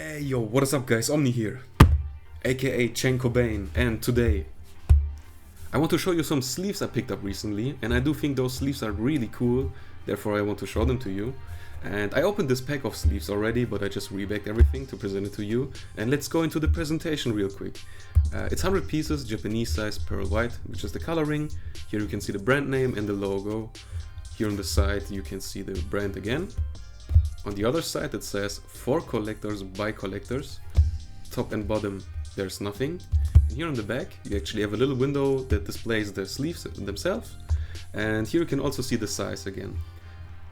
Hey yo, what is up guys, Omni here, aka Chen Cobain, and today I want to show you some sleeves I picked up recently, and I do think those sleeves are really cool, therefore I want to show them to you. And I opened this pack of sleeves already, but I just rebagged everything to present it to you, and let's go into the presentation real quick. It's 100 pieces, Japanese size, pearl white, which is the coloring. Here you can see the brand name and the logo. Here on the side you can see the brand again. On the other side it says for collectors by collectors. Top and bottom there's nothing. And here on the back you actually have a little window that displays the sleeves themselves. And here you can also see the size again.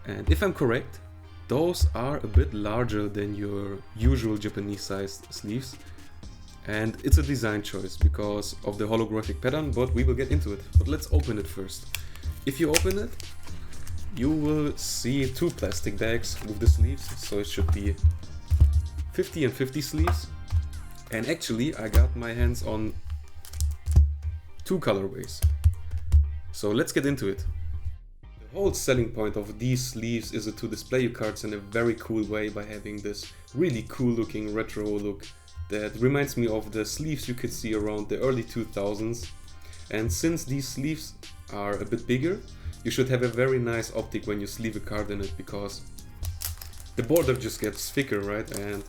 And if I'm correct, those are a bit larger than your usual Japanese sized sleeves. And it's a design choice because of the holographic pattern, but we will get into it. But let's open it first. If you open it, you will see two plastic bags with the sleeves, so it should be 50 and 50 sleeves. And actually I got my hands on two colorways. So let's get into it. The whole selling point of these sleeves is to display your cards in a very cool way by having this really cool looking retro look that reminds me of the sleeves you could see around the early 2000s. And since these sleeves are a bit bigger, you should have a very nice optic when you sleeve a card in it, because the border just gets thicker, right? And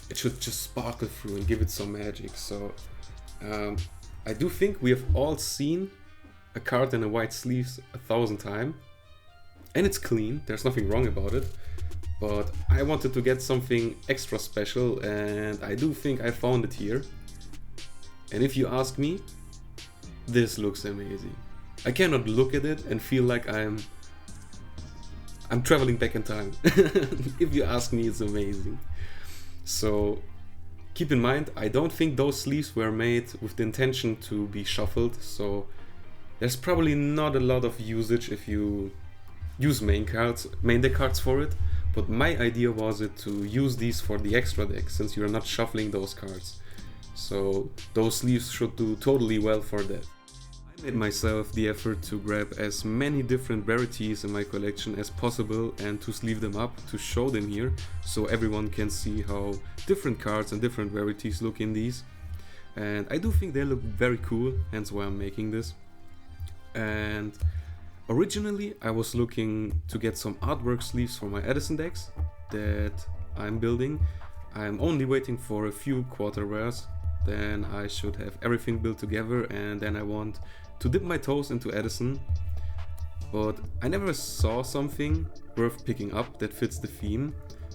it should just sparkle through and give it some magic. So I do think we have all seen a card in a white sleeves 1,000 times. And it's clean, there's nothing wrong about it. But I wanted to get something extra special, and I do think I found it here. And if you ask me, this looks amazing. I cannot look at it and feel like I'm traveling back in time. If you ask me, it's amazing. So keep in mind, I don't think those sleeves were made with the intention to be shuffled, so there's probably not a lot of usage if you use main deck cards for it. But my idea was to use these for the extra deck, since you're not shuffling those cards. So those sleeves should do totally well for that. I made myself the effort to grab as many different rarities in my collection as possible and to sleeve them up, to show them here, so everyone can see how different cards and different rarities look in these. And I do think they look very cool, hence why I'm making this. And originally I was looking to get some artwork sleeves for my Edison decks that I'm building. I'm only waiting for a few quarter rares, then I should have everything built together, and then I want to dip my toes into Edison. But I never saw something worth picking up that fits the theme.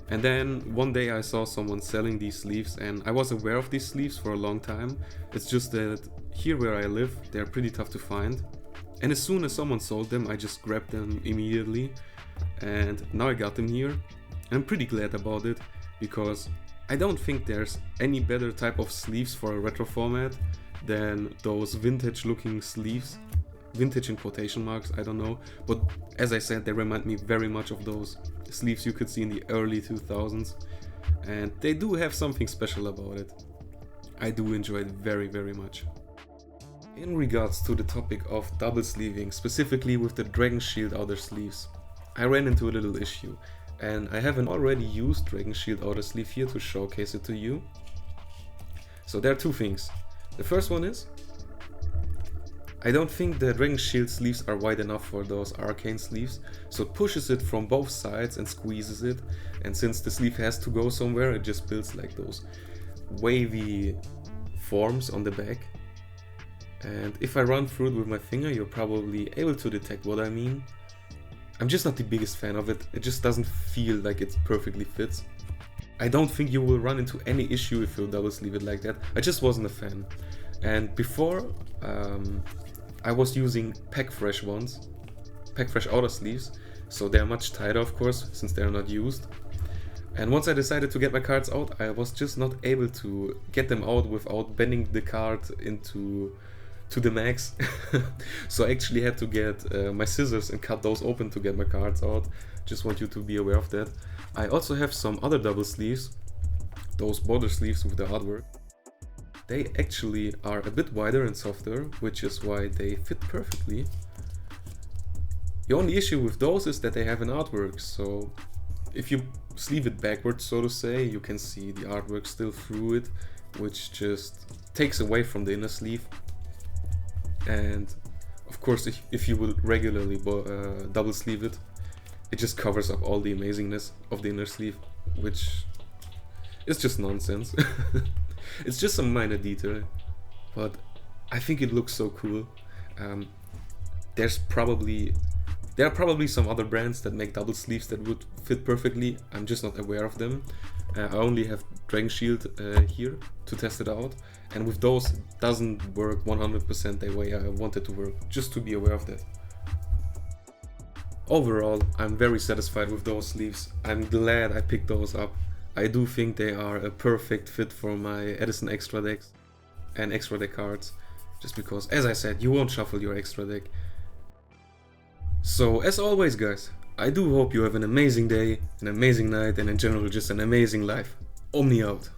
And then one day I saw someone selling these sleeves, and I was aware of these sleeves for a long time. It's just that here where I live, they're pretty tough to find. And as soon as someone sold them, I just grabbed them immediately. And now I got them here. And I'm pretty glad about it, because I don't think there's any better type of sleeves for a retro format than those vintage looking sleeves. Vintage in quotation marks, I don't know. But as I said, they remind me very much of those sleeves you could see in the early 2000s. And they do have something special about it. I do enjoy it very, very much. In regards to the topic of double sleeving, specifically with the Dragon Shield outer sleeves, I ran into a little issue. And I have an already used Dragon Shield outer sleeve here to showcase it to you. So there are two things. The first one is, I don't think the Dragon Shield sleeves are wide enough for those Arcane sleeves, so it pushes it from both sides and squeezes it, and since the sleeve has to go somewhere, it just builds like those wavy forms on the back. And if I run through it with my finger, you're probably able to detect what I mean. I'm just not the biggest fan of it, it just doesn't feel like it perfectly fits. I don't think you will run into any issue if you double sleeve it like that. I just wasn't a fan. And before, I was using Pack Fresh ones, Pack Fresh outer sleeves, so they're much tighter of course, since they're not used. And once I decided to get my cards out, I was just not able to get them out without bending the card to the max. So I actually had to get my scissors and cut those open to get my cards out. Just want you to be aware of that. I also have some other double sleeves, those border sleeves with the artwork. They actually are a bit wider and softer, which is why they fit perfectly. The only issue with those is that they have an artwork, so if you sleeve it backwards, so to say, you can see the artwork still through it, which just takes away from the inner sleeve. And of course, if you will regularly double sleeve it, it just covers up all the amazingness of the inner sleeve, which is just nonsense. It's just a minor detail, but I think it looks so cool. There are probably some other brands that make double sleeves that would fit perfectly. I'm just not aware of them. I only have Dragon Shield here to test it out, and with those it doesn't work 100% the way I want it to work, just to be aware of that. Overall, I'm very satisfied with those sleeves. I'm glad I picked those up. I do think they are a perfect fit for my Edison extra decks and extra deck cards, just because, as I said, you won't shuffle your extra deck. So, as always guys, I do hope you have an amazing day, an amazing night, and in general just an amazing life. Omni out.